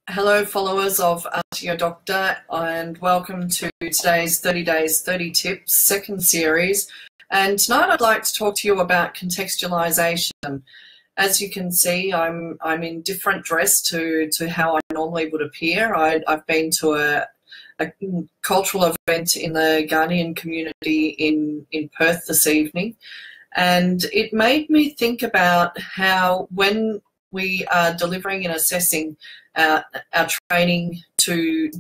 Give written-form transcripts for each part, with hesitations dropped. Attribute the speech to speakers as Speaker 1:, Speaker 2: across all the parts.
Speaker 1: Hello, followers of Ask Your Doctor, and welcome to today's 30 Days, 30 Tips, second series. And tonight I'd like to talk to you about contextualization. As you can see, I'm in different dress to how I normally would appear. I've been to a cultural event in the Ghanaian community in Perth this evening, and it made me think about how when we are delivering and assessing our training to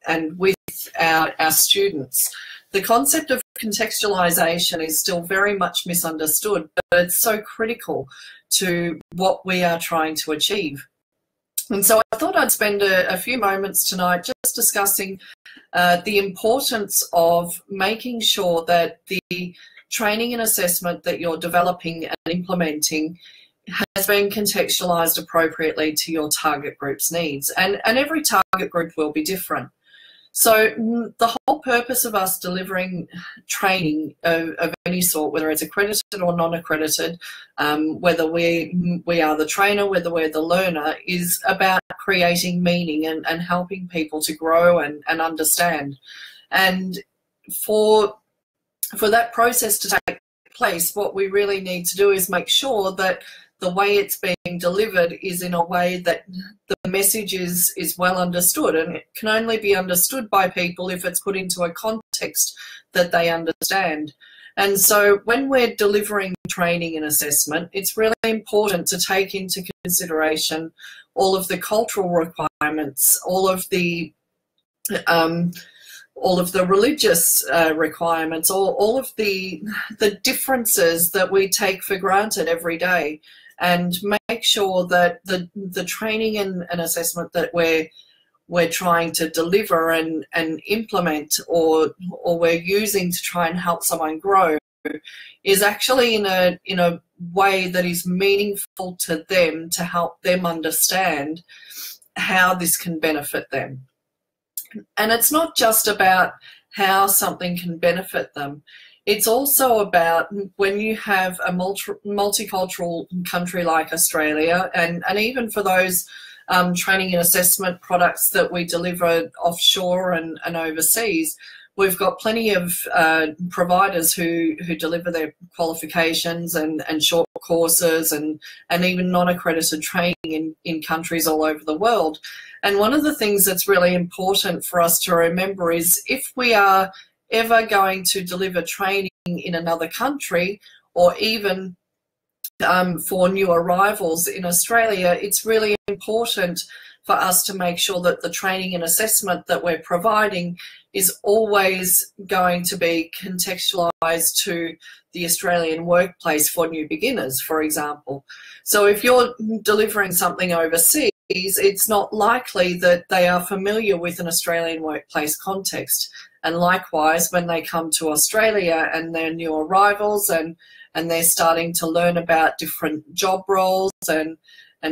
Speaker 1: and with our students, the concept of contextualization is still very much misunderstood, but it's so critical to what we are trying to achieve. And so I thought I'd spend a few moments tonight just discussing the importance of making sure that the training and assessment that you're developing and implementing has been contextualized appropriately to your target group's needs. And every target group will be different. So the whole purpose of us delivering training of any sort, whether it's accredited or non-accredited, whether we are the trainer, whether we're the learner, is about creating meaning and helping people to grow and understand. And for that process to take place, what we really need to do is make sure that the way it's being delivered is in a way that the message is well understood, and it can only be understood by people if it's put into a context that they understand. And so when we're delivering training and assessment, it's really important to take into consideration all of the cultural requirements, all of the religious requirements, all of the differences that we take for granted every day, and make sure that the training and assessment that we're trying to deliver and implement or we're using to try and help someone grow is actually in a way that is meaningful to them, to help them understand how this can benefit them. And it's not just about how something can benefit them. It's also about when you have a multicultural country like Australia, and even for those training and assessment products that we deliver offshore and overseas, we've got plenty of providers who deliver their qualifications and short courses and even non-accredited training in countries all over the world. And one of the things that's really important for us to remember is if we are ever going to deliver training in another country, or even for new arrivals in Australia, it's really important for us to make sure that the training and assessment that we're providing is always going to be contextualised to the Australian workplace for new beginners, for example. So if you're delivering something overseas, it's not likely that they are familiar with an Australian workplace context. And likewise, when they come to Australia and they're new arrivals and they're starting to learn about different job roles and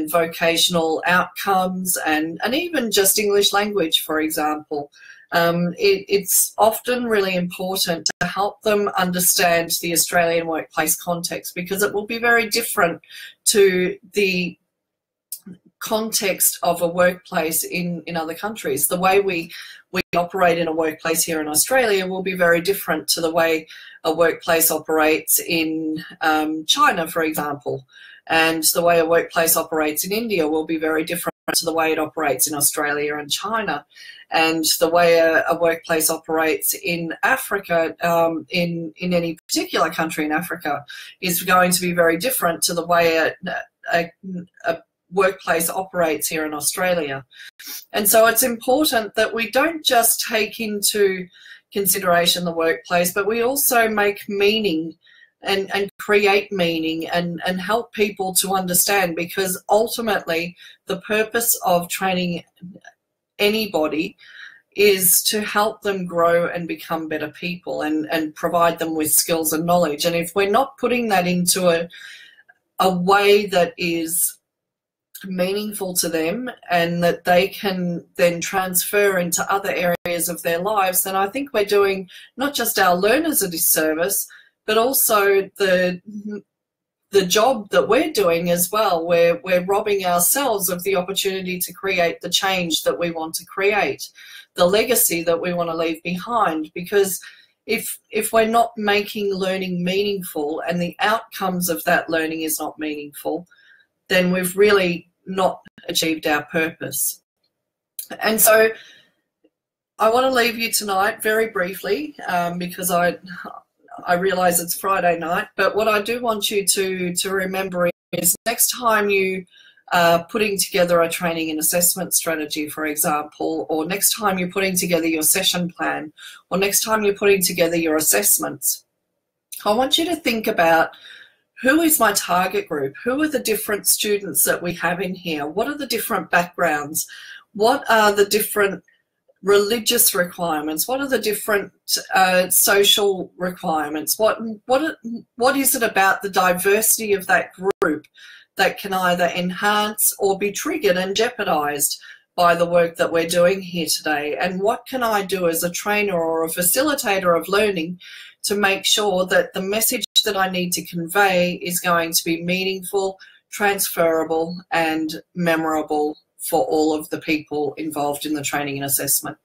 Speaker 1: vocational outcomes and even just English language, for example, it's often really important to help them understand the Australian workplace context, because it will be very different to the context of a workplace in other countries. The way we operate in a workplace here in Australia will be very different to the way a workplace operates in China, for example. And the way a workplace operates in India will be very different to the way it operates in Australia and China. And the way a workplace operates in Africa, in any particular country in Africa, is going to be very different to the way a workplace operates here in Australia. And so it's important that we don't just take into consideration the workplace, but we also make meaning and create meaning and help people to understand, because ultimately the purpose of training anybody is to help them grow and become better people and provide them with skills and knowledge. And if we're not putting that into a way that is meaningful to them and that they can then transfer into other areas of their lives, then I think we're doing not just our learners a disservice, but also the the job that we're doing as well. We're robbing ourselves of the opportunity to create the change that we want to create, the legacy that we want to leave behind. Because if we're not making learning meaningful and the outcomes of that learning is not meaningful, then we've really not achieved our purpose. And so I want to leave you tonight very briefly, because I realise it's Friday night, but what I do want you to remember is next time you are putting together a training and assessment strategy, for example, or next time you're putting together your session plan, or next time you're putting together your assessments, I want you to think about, who is my target group? Who are the different students that we have in here? What are the different backgrounds? What are the different religious requirements? What are the different social requirements? What is it about the diversity of that group that can either enhance or be triggered and jeopardized by the work that we're doing here today? And what can I do as a trainer or a facilitator of learning to make sure that the message that I need to convey is going to be meaningful, transferable, and memorable for all of the people involved in the training and assessment?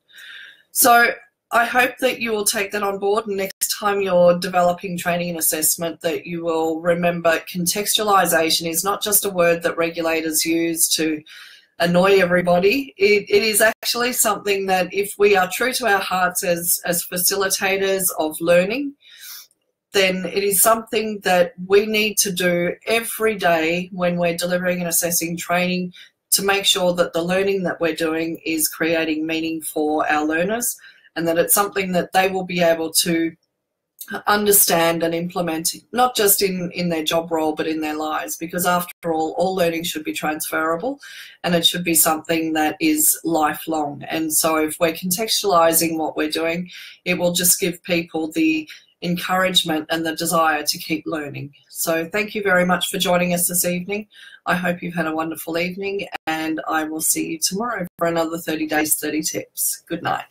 Speaker 1: So I hope that you will take that on board, and next time you're developing training and assessment, that you will remember contextualization is not just a word that regulators use to annoy everybody. It is actually something that, if we are true to our hearts as facilitators of learning, then it is something that we need to do every day when we're delivering and assessing training, to make sure that the learning that we're doing is creating meaning for our learners, and that it's something that they will be able to understand and implement, not just in their job role, but in their lives. Because after all learning should be transferable, and it should be something that is lifelong. And so if we're contextualizing what we're doing, it will just give people the encouragement and the desire to keep learning. So thank you very much for joining us this evening. I hope you've had a wonderful evening, and I will see you tomorrow for another 30 Days, 30 Tips. Good night.